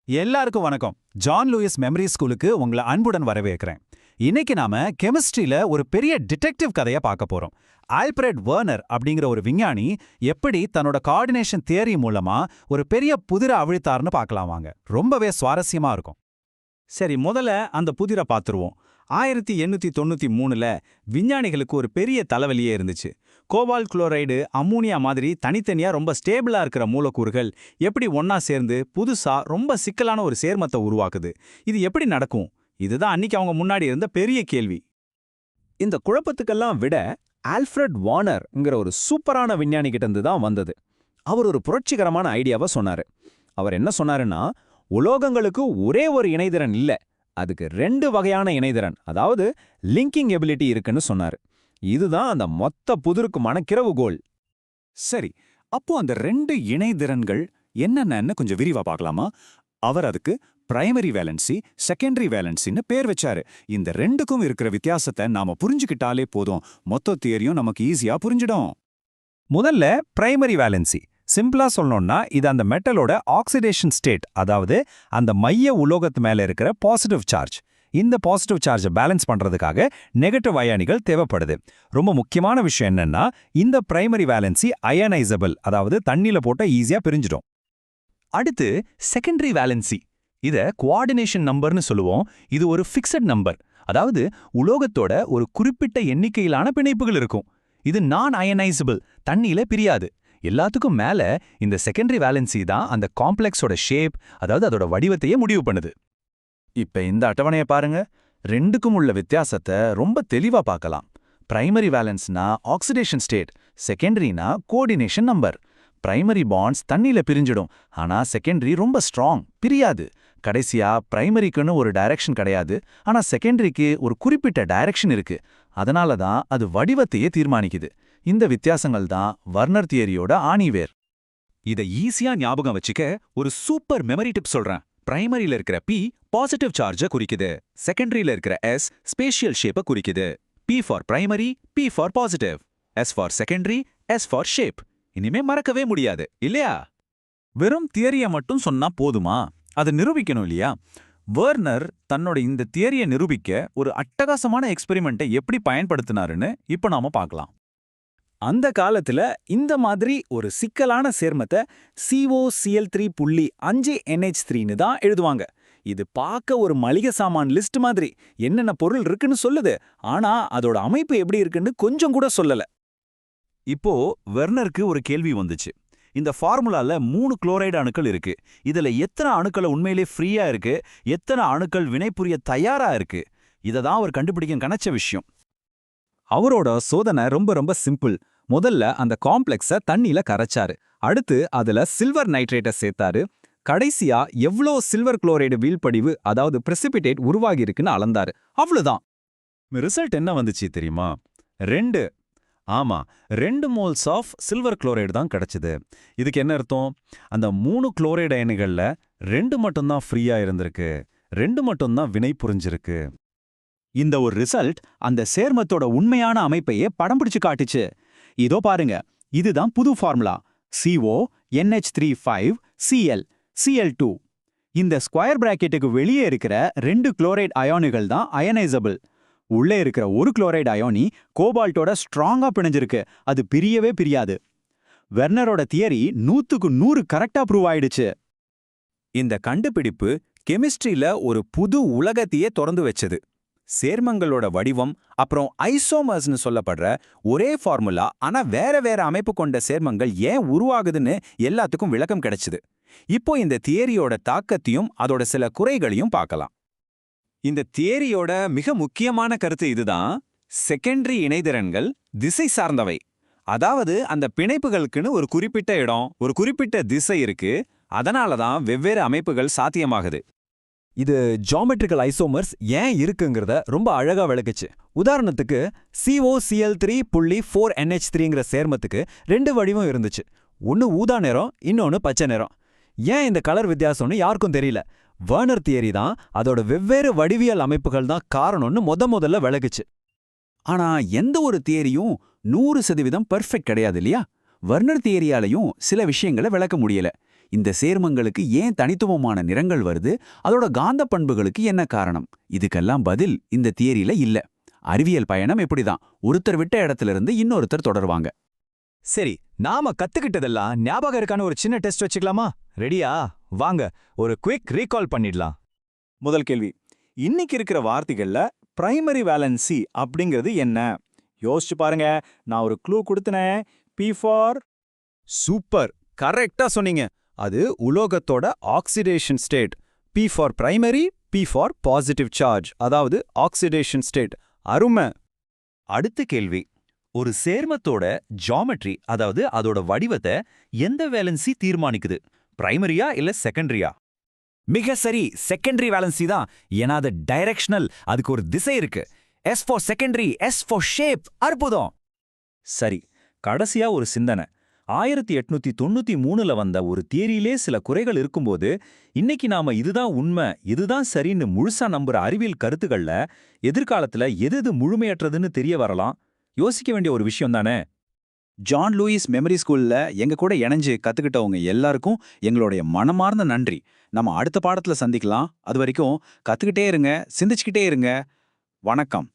எல்லாருக்கும் வணக்கம். John Lewis memory ஸ்கூலுக்கு உங்களை அன்புடன் வரவேற்கிறேன். இன்னைக்கு நாம கெமிஸ்ட்ரியில ஒரு பெரிய டிடெக்டிவ் கதையை பார்க்க போறோம். ஆல்ஃபிரட் வெர்னர் அப்படிங்கிற ஒரு விஞ்ஞானி எப்படி தன்னோட கோஆர்டினேஷன் தியரி மூலமா ஒரு பெரிய புதிரை அவிழ்த்தார்னு பார்க்கலாம் வாங்க. ரொம்பவே சுவாரஸ்யமா இருக்கும். சரி, முதல்ல அந்த புதிரை பார்த்துருவோம். 1893ல விஞ்ஞானிகளுக்கு ஒரு பெரிய தலைவலியே இருந்துச்சு. கோபால்ட் குளோரைடு, அம்மோனியா மாதிரி தனித்தனியா ரொம்ப ஸ்டேபிளா இருக்கிற மூலக்கூறுகள் எப்படி ஒன்னா சேர்ந்து புதுசா ரொம்ப சிக்கலான ஒரு சேர்மத்தை உருவாக்குது? இது எப்படி நடக்கும்? இதுதான் அன்னைக்கு அவங்க முன்னாடி இருந்த பெரிய கேள்வி. இந்த குழப்பத்துக்கெல்லாம் விட ஆல்ஃபிரட் வார்னர்ங்கிற ஒரு சூப்பரான விஞ்ஞானி கிட்ட இருந்து தான் வந்தது. அவர் ஒரு புரட்சிகரமான ஐடியாவை சொன்னாரு. அவர் என்ன சொன்னாருன்னா, உலோகங்களுக்கு ஒரே ஒரு இணைதிறன் இல்ல, அதுக்கு 2 வகையான இணைதிறன், அதாவது லிங்கிங் எபிலிட்டி இருக்குன்னு சொன்னாரு. இதுதான் அந்த மொத்த புதிருக்கு மனக்கிரவுகோல். சரி, அப்போ அந்த 2 இணைதிறன்கள் என்னென்னு கொஞ்சம் விரிவா பார்க்கலாமா? அவர் அதுக்கு பிரைமரி வேலன்சி, செகண்டரி வேலன்சின்னு பேர் வச்சாரு. இந்த 2க்கும் இருக்கிற வித்தியாசத்தை நாம புரிஞ்சுக்கிட்டாலே போதும், மொத்த தியரியும் நமக்கு ஈஸியா புரிஞ்சிடும். முதல்ல பிரைமரி வேலன்சி. சிம்பிளா சொல்லணும்னா இது அந்த மெட்டலோட ஆக்சிடேஷன் ஸ்டேட், அதாவது அந்த மைய உலோகத்து மேல இருக்கிற பாசிட்டிவ் சார்ஜ். இந்த பாசிட்டிவ் சார்ஜை பேலன்ஸ் பண்றதுக்காக நெகட்டிவ் அயானிகள் தேவைப்படுது. ரொம்ப முக்கியமான விஷயம் என்னன்னா, இந்த பிரைமரி வேலன்சி அயனைசபிள், அதாவது தண்ணியில போட்டா ஈஸியா பிரிஞ்சிடும். அடுத்து செகண்டரி வேலன்சி. இத கோஆர்டினேஷன் நம்பர்னு சொல்லுவோம். இது ஒரு ஃபிக்ஸட் நம்பர், அதாவது உலோகத்தோட ஒரு குறிப்பிட்ட எண்ணிக்கையிலான பிணைப்புகள் இருக்கும். இது நான் அயனைசபிள், தண்ணியில பிரியாது. எல்லாத்துக்கும் மேல இந்த செகண்டரி வேலன்சி தான் அந்த காம்ப்ளெக்ஸோட ஷேப், அதாவது அதோட வடிவத்தையே முடிவு பண்ணுது. இப்ப இந்த அட்டவணையை பாருங்க. 2க்கும் உள்ள வித்தியாசத்தை ரொம்ப தெளிவா பார்க்கலாம். பிரைமரி வேலன்ஸ்னா ஆக்சிடேஷன் ஸ்டேட், செகண்டரினா கோஆர்டினேஷன் நம்பர். பிரைமரி பாண்ட்ஸ் தண்ணியில பிரிஞ்சிடும், ஆனா செகண்டரி ரொம்ப ஸ்ட்ராங், பிரியாது. கடைசியா பிரைமரிக்குன்னு ஒரு டைரக்ஷன் கிடையாது, ஆனா செகண்டரிக்கு ஒரு குறிப்பிட்ட டைரக்ஷன் இருக்கு. அதனால தான் அது வடிவத்தையே தீர்மானிக்குது. இந்த வித்தியாசங்கள் தான் வர்னர் தியரியோட ஆணிவேர். இதை ஈஸியா ஞாபகம் வச்சுக்க ஒரு சூப்பர் மெமரி டிப் சொல்றேன். பிரைமரியில இருக்கிற P பாசிட்டிவ் சார்ஜை குறிக்குது, செகண்டரியில இருக்கிற S ஸ்பேஷியல் ஷேப்பை குறிக்குது. P for primary, P for positive, S for secondary, S for shape. இனிமே மறக்கவே முடியாது இல்லையா? வெறும் தியரியை மட்டும் சொன்னா போதுமா? அதை நிரூபிக்கணும் இல்லையா? வெர்னர் தன்னோட இந்த தியரியை நிரூபிக்க ஒரு அட்டகாசமான எக்ஸ்பெரிமெண்ட்டை எப்படி பயன்படுத்தினாருன்னு இப்ப நாம பார்க்கலாம். அந்த காலத்துல இந்த மாதிரி ஒரு சிக்கலான சேர்மத்தை COCl3.5NH3ன்னு தான் எழுதுவாங்க. இது பார்க்க ஒரு மளிகை சாமான் லிஸ்ட் மாதிரி என்னென்ன பொருள் இருக்குன்னு சொல்லுது, ஆனா அதோட அமைப்பு எப்படி இருக்குன்னு கொஞ்சம் கூட சொல்லல. இப்போ வெர்னருக்கு ஒரு கேள்வி வந்துச்சு. இந்த ஃபார்முலால 3 குளோரைடு அணுக்கள் இருக்கு. இதுல எத்தனை அணுக்கள் உண்மையிலே ஃப்ரீயா இருக்கு, எத்தனை அணுக்கள் வினைபுரிய தயாரா இருக்கு? இதை தான் அவர் கண்டுபிடிக்க கணச்ச விஷயம். அவரோட சோதனை ரொம்ப ரொம்ப சிம்பிள். முதல்ல அந்த காம்ப்ளெக்ஸை தண்ணியில கரைச்சாரு. அடுத்து அதுல சில்வர் நைட்ரேட்டை சேர்த்தாரு. கடைசியா எவ்வளோ சில்வர் குளோரைடு வீழ்படிவு, அதாவது பிரெசிபிடேட் உருவாகி இருக்குன்னு அளந்தாரு. அவ்வளவுதான். ரிசல்ட் என்ன வந்துச்சு தெரியுமா? 2. ஆமா, 2 மோல்ஸ் ஆஃப் சில்வர் குளோரைடு தான் கிடைச்சது. இதுக்கு என்ன அர்த்தம்? அந்த 3 குளோரைடு அயனிகள்ல 2 மட்டும்தான் ஃப்ரீயா இருந்திருக்கு, 2 மட்டும்தான் வினை புரிஞ்சிருக்கு. இந்த ஒரு ரிசல்ட் அந்த சேர்மத்தோட உண்மையான அமைப்பையே படம் பிடிச்சு காட்டுச்சு. இதோ பாருங்க, இதுதான் புது ஃபார்முலா. CO NH35Cl Cl2. இந்த ஸ்கொயர் பிராக்கெட்டுக்கு வெளியே இருக்கிற 2 குளோரைடு அயானிகள் தான் அயனைசபிள். உள்ளே இருக்கிற ஒரு குளோரைடு அயோனி கோபால்ட்டோட ஸ்ட்ராங்கா பிணைஞ்சிருக்கு, அது பிரியவே பிரியாது. வெர்னரோட தியரி 100க்கு 100 கரெக்டா ப்ரூவ் ஆயிடுச்சு. இந்த கண்டுபிடிப்பு கெமிஸ்ட்ரியில ஒரு புது உலகத்தையே திறந்து வச்சது. சேர்மங்களோட வடிவம், அப்புறம் ஐசோமர்ஸ்னு சொல்லப்படுற ஒரே ஃபார்முலா ஆனா வேற வேற அமைப்பு கொண்ட சேர்மங்கள் ஏன் உருவாகுதுன்னு எல்லாத்துக்கும் விளக்கம் கிடைச்சது. இப்போ இந்த தியரியோட தாக்கத்தையும் அதோட சில குறைகளையும் பார்க்கலாம். இந்த தியரியோட மிக முக்கியமான கருத்து இதுதான்: செகண்டரி இணைதிறன்கள் திசை சார்ந்தவை. அதாவது அந்த பிணைப்புகளுக்குன்னு ஒரு குறிப்பிட்ட இடம், ஒரு குறிப்பிட்ட திசை இருக்கு. அதனால தான் வெவ்வேறு அமைப்புகள் சாத்தியமாகுது. இது ஜியோமெட்ரிக்கல் ஐசோமர்ஸ் ஏன் இருக்குங்கிறத ரொம்ப அழகா விளக்குச்சு. உதாரணத்துக்கு COCl3.4NH3ங்கிற சேர்மத்துக்கு 2 வடிவம் இருந்துச்சு. ஒன்னு ஊதா நிறம், இன்னொன்னு பச்சை நிறம். ஏன் இந்த கலர் வித்தியாசம்னு யாருக்கும் தெரியல. வெர்னர் தியரி தான் அதோட வெவ்வேறு வடிவியல் அமைப்புகள் தான் காரணம்னு முதல்ல விளக்குச்சு. ஆனா எந்த ஒரு தியரியும் 100% பெர்ஃபெக்ட் கிடையாது இல்லையா? வெர்னர் தியரியாலையும் சில விஷயங்களை விளக்க முடியல. இந்த சேர்மங்களுக்கு ஏன் தனித்துவமான நிறங்கள் வருது, அதோட காந்த பண்புகளுக்கு என்ன காரணம்? இதுக்கெல்லாம் பதில் இந்த தியரியில இல்ல. அறிவியல் பயணம் இப்படிதான், ஒருத்தர் விட்ட இடத்துல இருந்து இன்னொருத்தர் தொடர்வாங்க. சரி, நாம கத்துக்கிட்டதெல்லாம் ஞாபகம் இருக்கான ஒரு சின்ன டெஸ்ட் வச்சுக்கலாமா? ரெடியா? வாங்க ஒரு குவிக் ரீகால் பண்ணிடலாம். முதல் கேள்வி, இன்னைக்கு இருக்கிற வார்த்தைகள்ல பிரைமரி வேலன்சி அப்படிங்கிறது என்ன? யோசிச்சு பாருங்க. நான் ஒரு க்ளூ கொடுத்தனேன். பி ஃபார் சூப்பர், கரெக்டா சொன்னீங்க. அது உலோகத்தோட oxidation state. P for primary, P for positive charge, அதாவது ஆக்சிடேஷன் ஸ்டேட். அருமை. அடுத்த கேள்வி, ஒரு சேர்மத்தோட ஜாமெட்ரி, அதாவது அதோட வடிவத்தை எந்த வேலன்சி தீர்மானிக்குது? பிரைமரியா இல்ல செகண்டரியா? மிக சரி, செகண்டரி வேலன்சி தான். ஏன்னா அது டைரக்ஷனல், அதுக்கு ஒரு திசை இருக்கு. S for secondary, S for shape. அற்புதம். சரி. கடைசியா ஒரு சிந்தனை. 1893ல வந்த ஒரு தியரியிலே சில குறைகள் இருக்கும்போது, இன்னைக்கு நாம இதுதான் உண்மை, இதுதான் சரின்னு முழுசா நம்புற அறிவியல் கருத்துக்கள்ல எதிர்காலத்துல எது முழுமையற்றதுன்னு தெரிய வரலாம். யோசிக்க வேண்டிய ஒரு விஷயம் தானே? ஜான் லூயிஸ் மெமரி ஸ்கூல்ல எங்க கூட இணைஞ்சு கத்துக்கிட்டவங்க எல்லாருக்கும் எங்களுடைய மனமார்ந்த நன்றி. நம்ம அடுத்த பாடத்துல சந்திக்கலாம். அது வரைக்கும் கத்துக்கிட்டே இருங்க, சிந்திச்சுக்கிட்டே இருங்க. வணக்கம்.